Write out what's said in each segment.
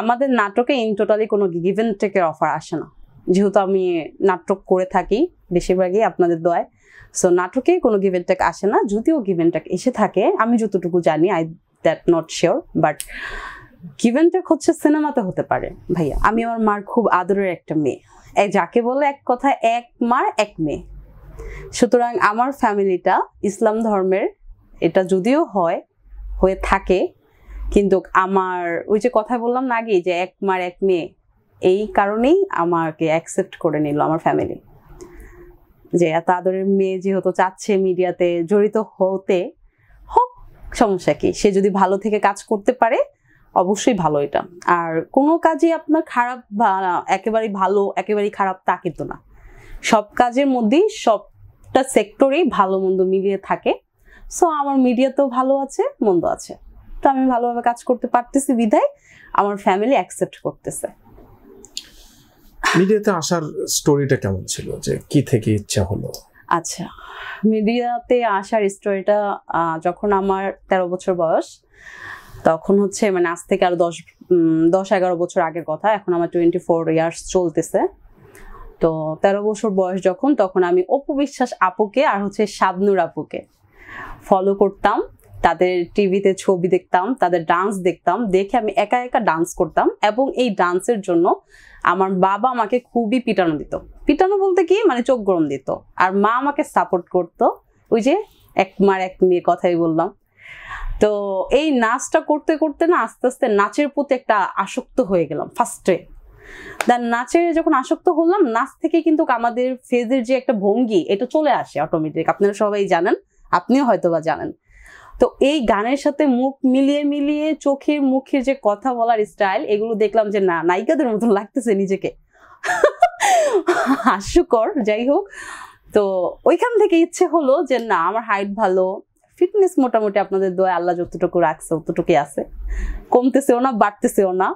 আমাদের নাটকে in totally কোনো গিভ এন্ড টেকের অফার আসে না, যেহেতু আমি নাটক করে থাকি বেশিরভাগই আপনাদের দয়ায়। সো নাটকে কোনো গিভ এন্ড টেক আসে না, যদিও গিভ এন্ড টেক এসে থাকে আমি যতটুকু জানি, I that not sure, but give and take হচ্ছে সিনেমাতে হতে পারে ভাইয়া। আমি আমার মার খুব আদরের একটা মেয়ে, যাকে বলে এক কথা এক মার এক মেয়ে। সুতরাং আমার ফ্যামিলিটা ইসলাম ধর্মের, এটা যদিও হয়ে থাকে, কিন্তু আমার ওই যে কথা বললাম না আগে যে এক মার এক মেয়ে, এই কারণেই আমাকে অ্যাকসেপ্ট করে নিল আমার ফ্যামিলি, যে এত আদরের মেয়ে যেহেতু চাচ্ছে মিডিয়াতে জড়িত হতে, হোক সমস্যা কি, সে যদি ভালো থেকে কাজ করতে পারে অবশ্যই ভালো। এটা আর কোনো কাজই আপনার খারাপ বা একেবারেই ভালো একেবারেই খারাপ তা কিন্তু না, সব কাজের মধ্যেই সবটা সেক্টরেই ভালো মন্দ মিলিয়ে থাকে। সো আমার মিডিয়াতেও ভালো আছে মন্দ আছে, তো আমি ভালোভাবে কাজ করতে পারতেছি বিধায় আমার ফ্যামিলি অ্যাকসেপ্ট করতেছে। মিডিয়াতে আসার স্টোরিটা কেমন ছিল, যে কি থেকে ইচ্ছা হলো? আচ্ছা, মিডিয়াতে আসার স্টোরিটা যখন আমার 13 বছর বয়স, তখন হচ্ছে মানে আজ থেকে আরো 10-11 বছর আগের কথা, এখন আমার 24 ইয়ার্স চলতেছে। তো 13 বছর বয়স যখন, তখন আমি অপু বিশ্বাস আপুকে আর হচ্ছে শাবনুর আপুকে ফলো করতাম, তাদের টিভিতে ছবি দেখতাম, তাদের ডান্স দেখতাম, দেখে আমি একা একা ডান্স করতাম। এবং এই ডান্সের জন্য আমার বাবা আমাকে খুবই পিটানো দিত, পিটানো বলতে কি মানে চোখ গরম দিত, আর মা আমাকে সাপোর্ট করতো, ওই যে এক মার এক মেয়ে কথাই বললাম। তো এই নাচটা করতে করতে না আস্তে আস্তে নাচের প্রতি একটা আসক্ত হয়ে গেলাম ফার্স্টে। দেন নাচে যখন আসক্ত হলাম, নাচ থেকে কিন্তু আমাদের ফেজের যে একটা ভঙ্গি এটা চলে আসে অটোমেটিক, আপনারা সবাই জানেন, আপনিও হয়তো বা জানেন। তো এই গানের সাথে মুখ মিলিয়ে মিলিয়ে চোখের মুখের যে কথা বলার স্টাইল, এগুলো দেখলাম যে না, নায়িকাদের মতন লাগতেছে নিজেকে, হাস্যকর যাই হোক। তো ওইখান থেকে ইচ্ছে হলো যে না, আমার হাইট ভালো, ফিটনেস মোটামুটি আপনাদের দোয়া আল্লাহ যতটুকু রাখছে ততটুকুই আছে, কমতেছেও না বাড়তেছেও না।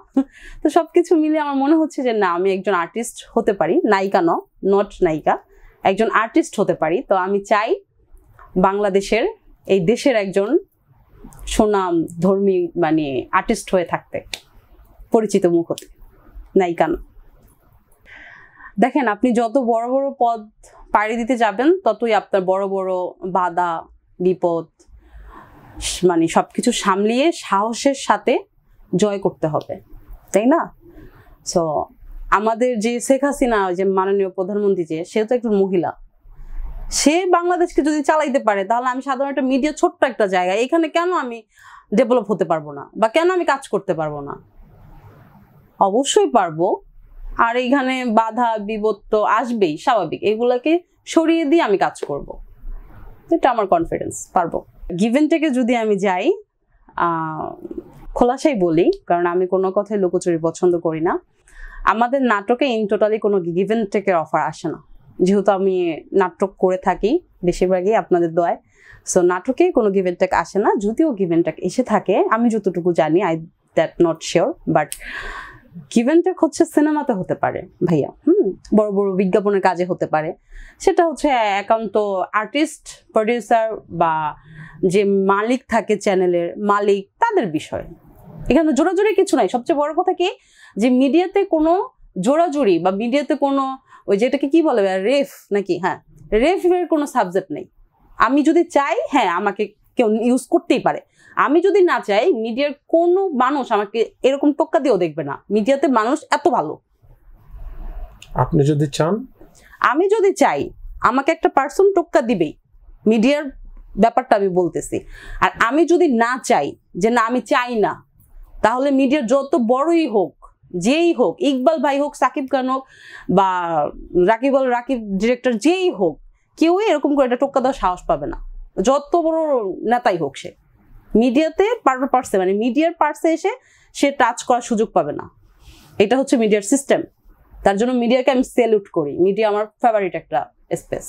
তো সবকিছু মিলে আমার মনে হচ্ছে যে না, আমি একজন আর্টিস্ট হতে পারি, নায়িকা নট নায়িকা, একজন আর্টিস্ট হতে পারি। তো আমি চাই বাংলাদেশের এই দেশের একজন সুনাম ধর্মী মানে আর্টিস্ট হয়ে থাকতে, পরিচিত মুখ হতে, নায়িকা না। দেখেন, আপনি যত বড় বড় পদ পাড়ি দিতে যাবেন, ততই আপনার বড় বড় বাধা বিপদ মানে সবকিছু সামলিয়ে সাহসের সাথে জয় করতে হবে, তাই না? সো আমাদের যে শেখ হাসিনা, যে মাননীয় প্রধানমন্ত্রী, সে তো একজন মহিলা, সে বাংলাদেশকে যদি চালাইতে পারে, তাহলে আমি সাধারণ একটা মিডিয়া, ছোট্ট একটা জায়গা, এখানে কেন আমি ডেভেলপ হতে পারবো না, বা কেন আমি কাজ করতে পারবো না? অবশ্যই পারবো। আর এইখানে বাধা বিপদ তো আসবেই, স্বাভাবিক, এগুলাকে সরিয়ে দিয়ে আমি কাজ করব, এটা আমার কনফিডেন্স, পারবো। গিভ এন্ড টেকে যদি আমি যাই, খোলাসাই বলি, কারণ আমি কোনো কথাই লুকোচুরি পছন্দ করি না। আমাদের নাটকে ইন টোটালি কোনো গিভ এন্ড টেকের অফার আসে না, যেহেতু আমি নাটক করে থাকি বেশিরভাগই আপনাদের দয়ায়। সো নাটকে কোনো গিভ এন্ড টেক আসে না, যদিও গিভ এন্ড টেক এসে থাকে আমি যতটুকু জানি, I that not sure, but give and take হচ্ছে সিনেমাতে হতে পারে ভাইয়া, বড় বড় বিজ্ঞাপনের কাজে হতে পারে, সেটা হচ্ছে একান্ত আর্টিস্ট, প্রডিউসার বা যে মালিক থাকে, চ্যানেলের মালিক, তাদের বিষয়। এখানে জোরাজুরি কিছু নাই। সবচেয়ে বড় কথা কি, যে মিডিয়াতে কোনো জোরাজুরি বা মিডিয়াতে কোনো ওই যেটাকে কি বলে রেফ নাকি, হ্যাঁ, রেফের কোনো সাবজেক্ট নেই। আমি যদি চাই, হ্যাঁ, আমাকে কেউ ইউজ করতেই পারে, আমি যদি না চাই, মিডিয়ার কোনো মানুষ আমাকে এরকম টোক্কা দিয়েও দেখবে না। মিডিয়াতে মানুষ এত ভালো, আপনি যদি চান, আমি যদি চাই, আমাকে একটা পার্সন টোক্কা দিবেই, মিডিয়ার ব্যাপারটা আমি বলতেছি। আর আমি যদি না চাই, যে না আমি চাই না, তাহলে মিডিয়ার যত বড়ই হোক, যেই হোক, ইকবাল ভাই হোক, সাকিব খান হোক, বা রাকিব ডিরেক্টর যেই হোক, কেউই এরকম করে এটা টোক্কা দেওয়ার সাহস পাবে না, যত বড় নেতাই হোক সে। মিডিয়াতে পারছে মানে মিডিয়ার পার্সে এসে সে টাচ করার সুযোগ পাবে না, এটা হচ্ছে মিডিয়ার সিস্টেম। তার জন্য মিডিয়াকে আমি স্যালুট করি, মিডিয়া আমার ফেভারিট একটা স্পেস।